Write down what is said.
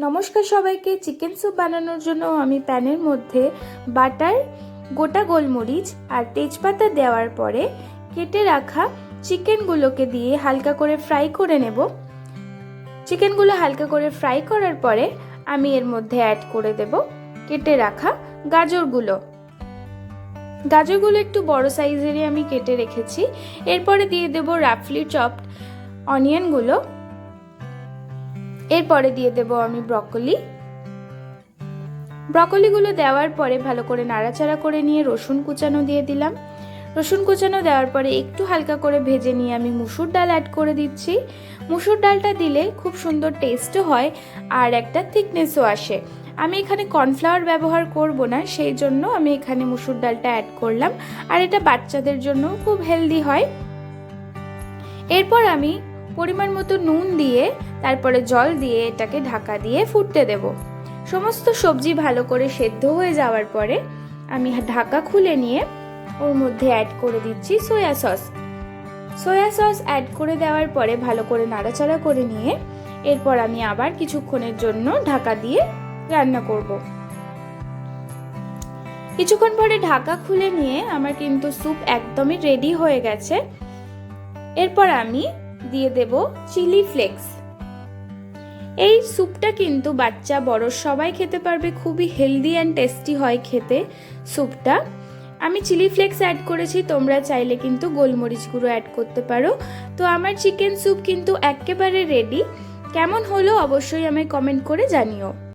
নমস্কার সবাইকে। Chicken soup বানানোর জন্য আমি প্যানের মধ্যে বাটার, গোটা গোলমরিচ আর তেজপাতা দেওয়ার পরে কেটে রাখা চিকেনগুলোকে দিয়ে হালকা করে ফ্রাই করে নেব। চিকেনগুলো হালকা করে ফ্রাই করার পরে আমি এর মধ্যে অ্যাড করে দেব কেটে রাখা গাজরগুলো। গাজরগুলো একটু বড় সাইজেরই আমি কেটে রেখেছি। এরপরে দিয়ে দেব রাফলি চপড অনিয়নগুলো। এরপরে দিয়ে দেব আমি ব্রকলিগুলো দেওয়ার পরে ভালো করে নাড়াচাড়া করে নিয়ে রসুন কুচানো দিয়ে দিলাম। রসুন কুচানো দেওয়ার পরে একটু হালকা করে ভেজে নিয়ে আমি মুসুর ডাল অ্যাড করে দিচ্ছি। মুসুর ডালটা দিলে খুব সুন্দর টেস্টও হয় আর একটা থিকনেসও আসে। আমি এখানে কর্নফ্লাওয়ার ব্যবহার করব না, সেই জন্য আমি এখানে মুসুর ডালটা অ্যাড করলাম। আর এটা বাচ্চাদের জন্য খুব হেলদি হয়। এরপর আমি পরিমাণ মতো নুন দিয়ে তারপরে জল দিয়ে এটাকে ঢাকা দিয়ে ফুটতে দেব। সমস্ত সবজি ভালো করে সেদ্ধ হয়ে যাওয়ার পরে আমি ঢাকা খুলে নিয়ে ওর মধ্যে অ্যাড করে দিচ্ছি সয়া সস অ্যাড করে দেওয়ার পরে ভালো করে নাড়াচাড়া করে নিয়ে এরপর আমি আবার কিছুক্ষণের জন্য ঢাকা দিয়ে রান্না করব। কিছুক্ষণ পরে ঢাকা খুলে নিয়ে আমার কিন্তু স্যুপ একদমই রেডি হয়ে গেছে। এরপর আমি দিয়ে দেব চিলি ফ্লেক্স। এই স্যুপটা কিন্তু বাচ্চা বড় সবাই খেতে পারবে, খুবই হেলদি অ্যান্ড টেস্টি হয় খেতে স্যুপটা। আমি চিলি ফ্লেক্স অ্যাড করেছি, তোমরা চাইলে কিন্তু গোলমরিচ গুঁড়ো অ্যাড করতে পারো। তো আমার চিকেন স্যুপ কিন্তু একেবারে রেডি। কেমন হলো অবশ্যই আমায় কমেন্ট করে জানিও।